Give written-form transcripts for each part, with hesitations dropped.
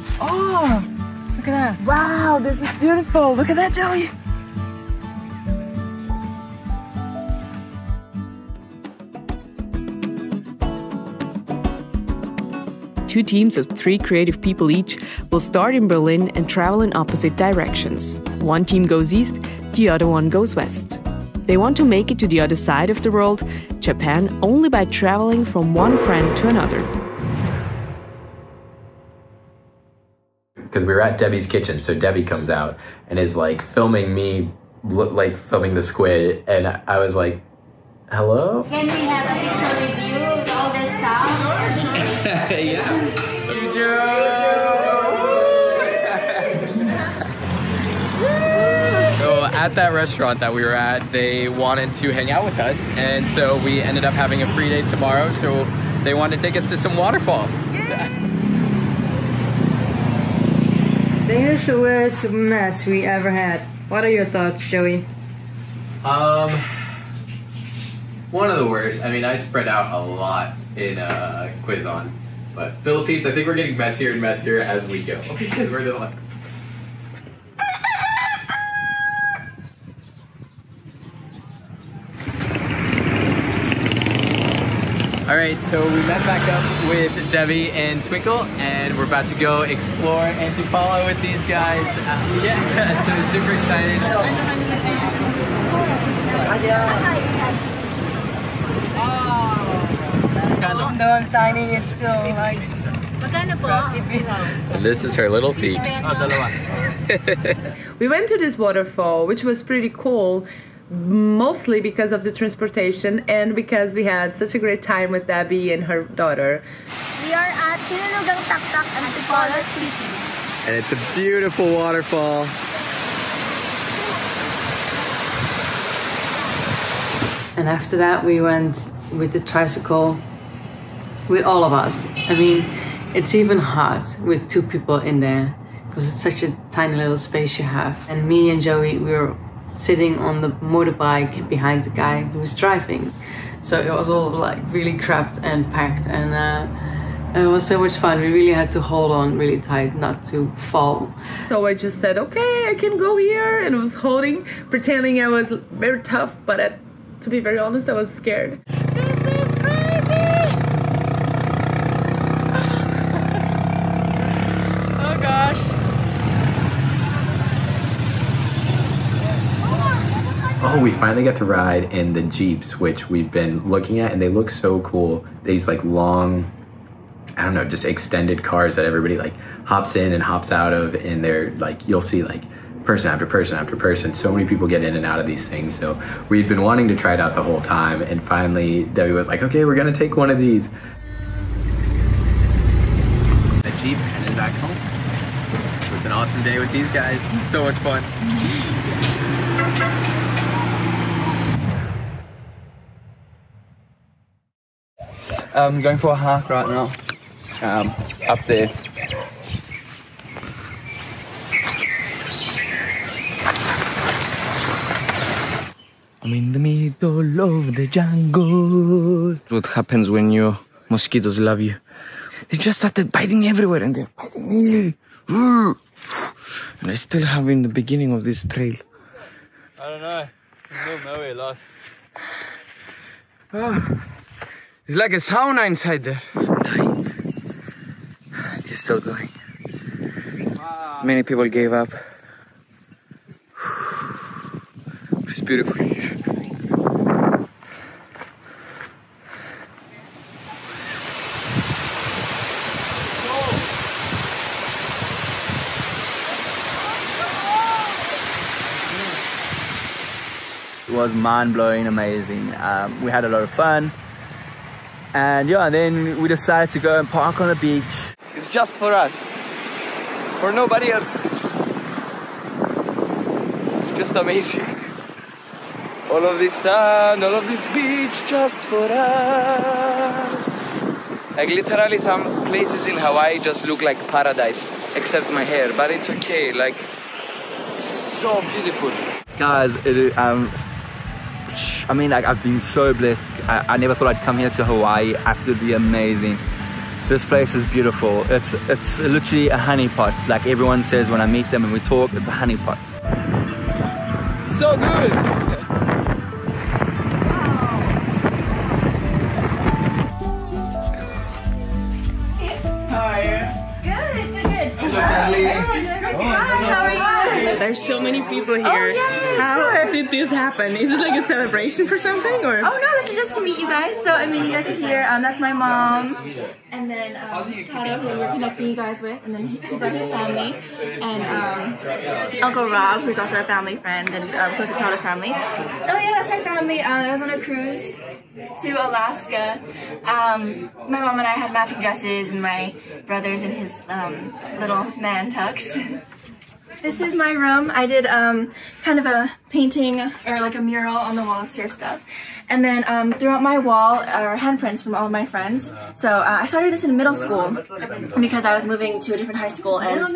Yes. Oh, look at that. Wow, this is beautiful. Look at that, Joey. Two teams of 3 creative people each will start in Berlin and travel in opposite directions. One team goes east, the other one goes west. They want to make it to the other side of the world, Japan, only by traveling from one friend to another. Because we were at Debbie's kitchen, so Debbie comes out and is like filming me, like filming the squid, and I was like, hello? Can we have a picture with you with all this stuff? Yeah. Yuujou! So at that restaurant that we were at, they wanted to hang out with us, and so we ended up having a free day tomorrow, so they wanted to take us to some waterfalls. This is the worst mess we ever had. What are your thoughts, Joey? One of the worst. I mean, I spread out a lot in Quezon, but Philippines, I think we're getting messier and messier as we go. Okay, guys, we're doing like. Alright, so we met back up with Debbie and Twinkle, and we're about to go explore Antipolo with these guys. Yeah, so super excited. Though I'm tiny, it's still like... And this is her little seat. We went to this waterfall, which was pretty cool, mostly because of the transportation and because we had such a great time with Debbie and her daughter. We are at Antipolo City. And it's a beautiful waterfall. And after that, we went with the tricycle with all of us. I mean, it's even hard with 2 people in there because it's such a tiny little space you have. And me and Joey, we were sitting on the motorbike behind the guy who was driving. So it was all like really cramped and packed, and it was so much fun. We really had to hold on really tight not to fall. So I just said, okay, I can go here, and I was holding, pretending I was very tough, but to be very honest, I was scared. This is crazy! Oh gosh. Oh, we finally got to ride in the Jeeps, which we've been looking at, and they look so cool. These like long, I don't know, just extended cars that everybody like hops in and hops out of, and they're like, you'll see like person after person after person. So many people get in and out of these things. So we'd been wanting to try it out the whole time, and finally Debbie was like, okay, we're gonna take one of these. The Jeep headed back home. With an awesome day with these guys. So much fun. I'm going for a hike right now, up there. I'm in the middle of the jungle. What happens when your mosquitoes love you? They just started biting me everywhere, and they're biting me. And I still have in the beginning of this trail. I don't know. We'll nowhere lost. Oh. It's like a sauna inside there. I'm dying. It's still going. Wow. Many people gave up. It's beautiful here. It was mind-blowing, amazing. We had a lot of fun. And yeah, then we decided to go and park on the beach. It's just for us. For nobody else. It's just amazing. All of this sun, all of this beach, just for us. Like literally some places in Hawaii just look like paradise, except my hair, but it's okay, like, it's so beautiful. Guys, I mean, like, I've been so blessed. I never thought I'd come here to Hawaii. Absolutely amazing. This place is beautiful. It's literally a honeypot. Like everyone says when I meet them and we talk, it's a honeypot. So good! There's so many people here. How did this happen? Is it like a celebration for something, or? Oh no, this is just to meet you guys. So I mean, you guys are here. That's my mom, and then Tato, who we're connecting you guys with, and then he brought his family, and Uncle Rob, who's also a family friend and close to Tato's family. Oh yeah, that's our family. I was on a cruise to Alaska. My mom and I had matching dresses, and my brother's in his little man tux. This is my room. I did kind of a painting or like a mural on the wall of Sir stuff. And then throughout my wall are handprints from all of my friends. So I started this in middle school because I was moving to a different high school, and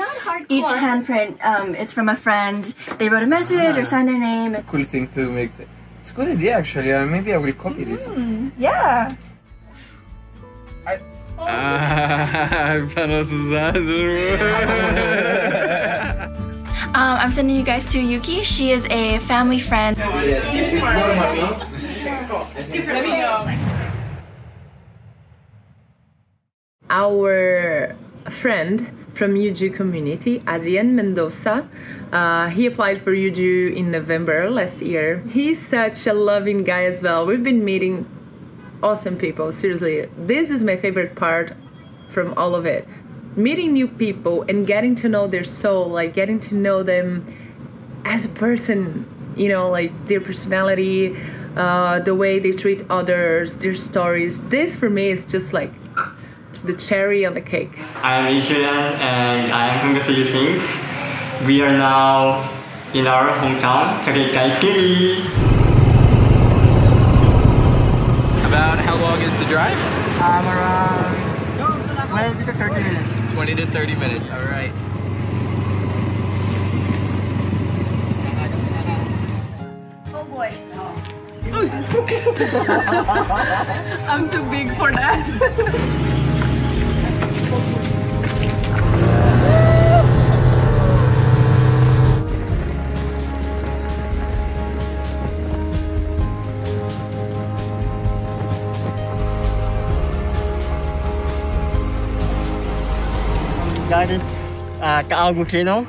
each handprint is from a friend. They wrote a message or signed their name. It's a cool thing to make. It's a good idea actually. Maybe I will copy this. Yeah. I'm sending you guys to Yuki. She is a family friend. Our friend from Yuujou community, Adrian Mendoza, he applied for Yuujou in November last year. He's such a loving guy as well. We've been meeting awesome people, seriously. This is my favorite part from all of it. Meeting new people and getting to know their soul, like getting to know them as a person, you know, like their personality, the way they treat others, their stories. This for me is just like the cherry on the cake. I'm Adrian and I am from the Philippines. We are now in our hometown, Tagaytay City. About how long is the drive? Around 20 to 30 minutes. 20 to 30 minutes, all right. Oh boy. I'm too big for that. Guided Taal volcano,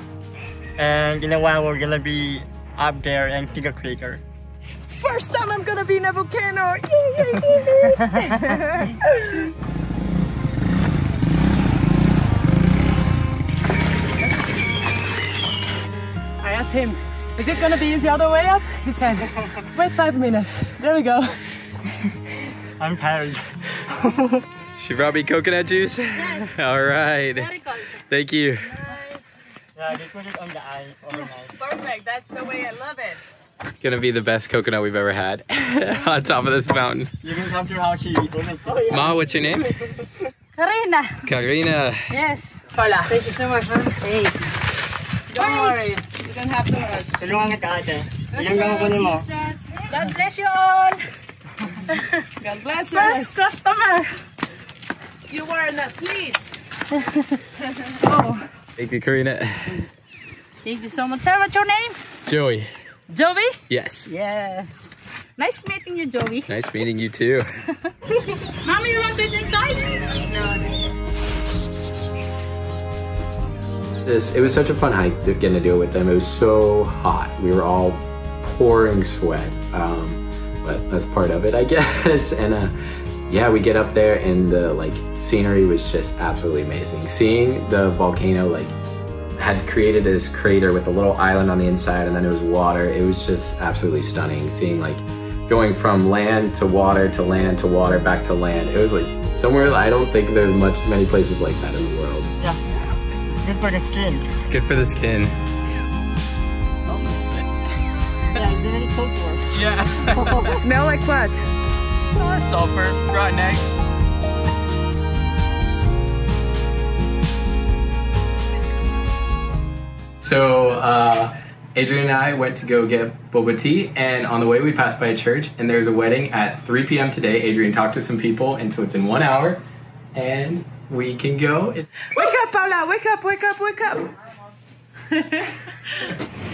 and in a while we're gonna be up there and see the crater. First time I'm gonna be in a volcano! Yay, yay, yay. I asked him, is it gonna be easy all the way up? He said, wait 5 minutes. There we go. I'm tired. She brought me coconut juice? Yes. All right. Thank you. Yeah, just put it on the eye overnight. Perfect, that's the way I love it. Gonna be the best coconut we've ever had on top of this mountain. You can come to how she Ma, what's your name? Karina. Karina. Yes. Hola. Thank you so much, huh? Hey. Don't worry, you don't have to rush. Tulungan kita ate. Yung gawin mo. God bless you all. God bless you. First customer. You were an athlete. Oh. Thank you, Karina. Thank you so much. Sir, what's your name? Joey. Joey? Yes. Yes. Nice meeting you, Joey. Nice meeting you too. Mommy, you want to eat inside? It was such a fun hike getting to do it with them. It was so hot. We were all pouring sweat, but that's part of it, I guess. And yeah, we get up there and the scenery was just absolutely amazing. Seeing the volcano had created this crater with a little island on the inside, and then it was water. It was just absolutely stunning. Seeing going from land to water to land to water back to land. It was somewhere I don't think there's many places like that in the world. Yeah. Good for the skin. Good for the skin. Yeah. Smell like what? Sulfur, rotten eggs. So Adrian and I went to go get boba tea, and on the way we passed by a church, and there's a wedding at 3 p.m. today. Adrian talked to some people, and so it's in 1 hour, and we can go. Wake up, Paula! Wake up, wake up, wake up!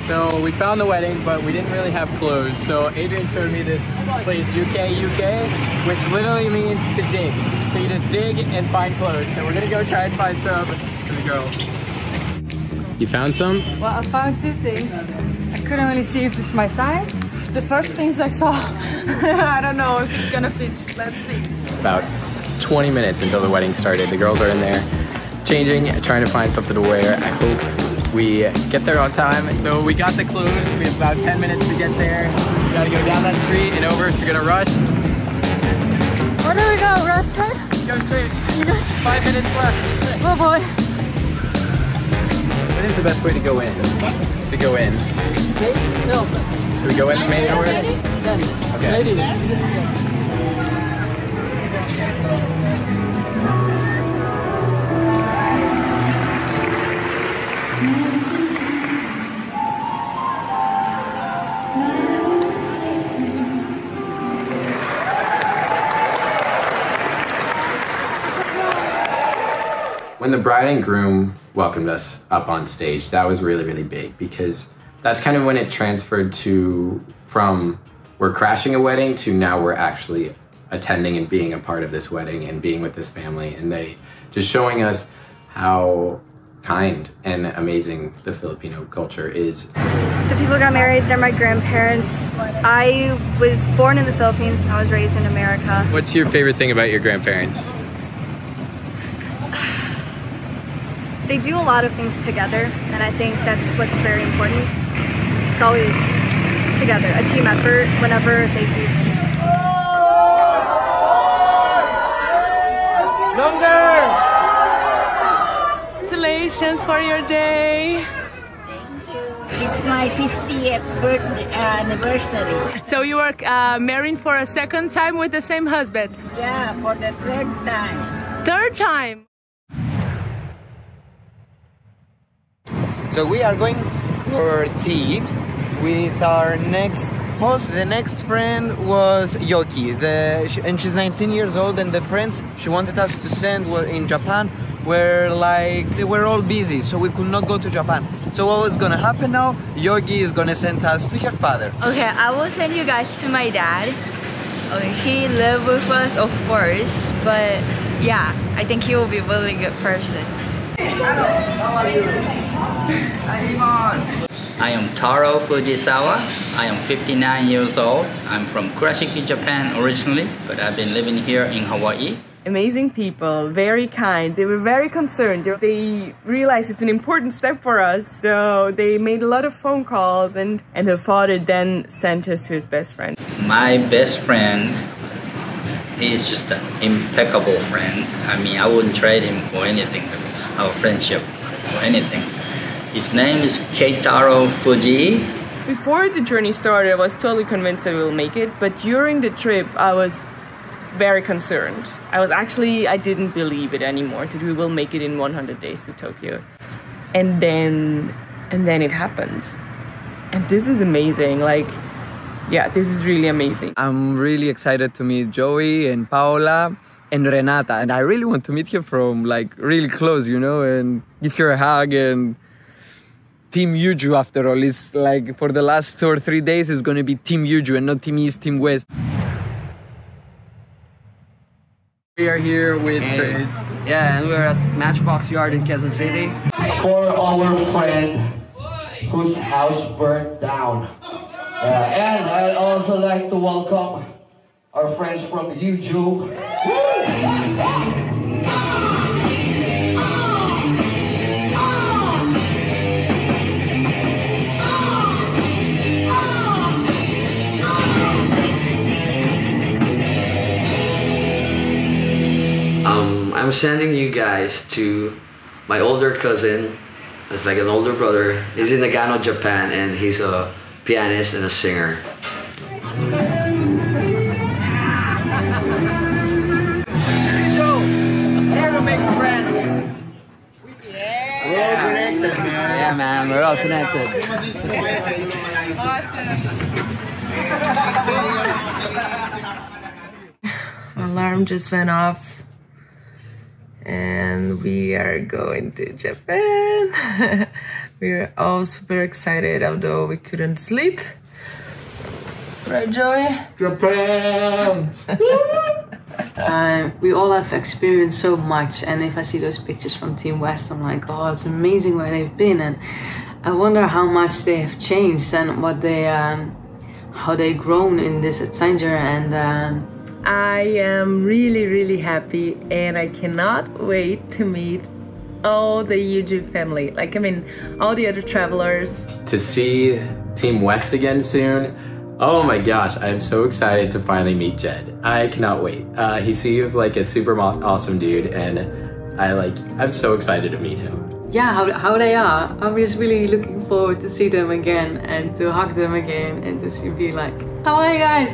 So we found the wedding, but we didn't really have clothes. So Adrian showed me this place, Yuki, which literally means to dig. So you just dig and find clothes. So we're gonna go try and find some for the girls. You found some? Well, I found two things. I couldn't really see if this is my size. The first things I saw, I don't know if it's gonna fit. Let's see. About 20 minutes until the wedding started. The girls are in there changing, trying to find something to wear. I hope we get there on time. So we got the clothes. We have about 10 minutes to get there. We gotta go down that street and over, so we're gonna rush. Where do we go? Right straight? Go straight. 5 minutes left. Oh boy. What is the best way to go in? To go in. No. Should we go in the main door? Okay. Ladies. When the bride and groom welcomed us up on stage, that was really, really big, because that's kind of when it transferred to from we're crashing a wedding to now we're actually attending and being a part of this wedding and being with this family, and they just showing us how kind and amazing the Filipino culture is. The people got married, they're my grandparents. I was born in the Philippines, I was raised in America. What's your favorite thing about your grandparents? They do a lot of things together, and I think that's what's very important. It's always together, a team effort whenever they do things. Longer! Congratulations for your day. Thank you. It's my 50th birthday anniversary. So you were married for a second time with the same husband? Yeah, for the third time. Third time? So we are going for tea with our next host. The next friend was Yuki, and she's 19 years old, and the friends she wanted us to send were in Japan were like, they were all busy, so we could not go to Japan. So what was gonna happen now? Yuki is gonna send us to her father. Okay, I will send you guys to my dad. Okay, he lived with us, of course, but yeah, I think he will be a really good person. I am Taro Fujisawa. I am 59 years old. I'm from Kurashiki, Japan originally, but I've been living here in Hawaii. Amazing people, very kind. They were very concerned. They realized it's an important step for us, so they made a lot of phone calls, and her father then sent us to his best friend. My best friend, he's just an impeccable friend. I mean, I wouldn't trade him for anything, our friendship, for anything. His name is Keitaro Fuji. Before the journey started, I was totally convinced that we'll make it, but during the trip, I was very concerned. I didn't believe it anymore, that we will make it in 100 days to Tokyo. And then it happened. And this is amazing, yeah, this is really amazing. I'm really excited to meet Joey and Paola and Renata, and I really want to meet her from really close, you know, and give her a hug. And Team Yuujou, after all, is for the last 2 or 3 days is going to be Team Yuujou and not Team East, Team West. We are here with Chris. Yeah, and we're at Matchbox Yard in Quezon City. For our friend whose house burned down. And I'd also like to welcome our friends from Yuujou. I'm sending you guys to my older cousin. It's like an older brother. He's in Nagano, Japan, and he's a pianist and a singer. So, here to make friends. We're all connected, man. Yeah, man, we're all connected. Alarm just went off. and we are going to Japan. We're all super excited, although we couldn't sleep. Right, Joey? Japan! We all have experienced so much, and if I see those pictures from Team West, I'm like, oh, it's amazing where they've been, and I wonder how much they have changed and what they, how they've grown in this adventure. And I am really, really happy, and I cannot wait to meet all the Yuujou family. Like, I mean, all the other travelers. To see Team West again soon. Oh my gosh, I'm so excited to finally meet Jed. I cannot wait. He seems like a super awesome dude, and I'm so excited to meet him. Yeah, how they are. I'm just really looking forward to see them again and to hug them again and to be like, how are you guys?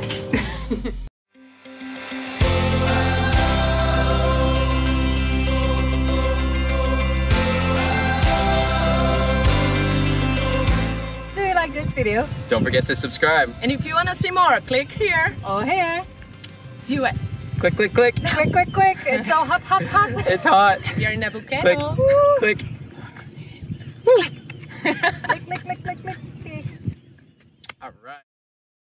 Do you like this video? Don't forget to subscribe. And if you want to see more, click here or here. Do it. Click, click, click. Quick, quick, quick. It's so hot, hot, hot. It's hot. You're in a volcano. Click, click. Click, click, click, click, click. All right.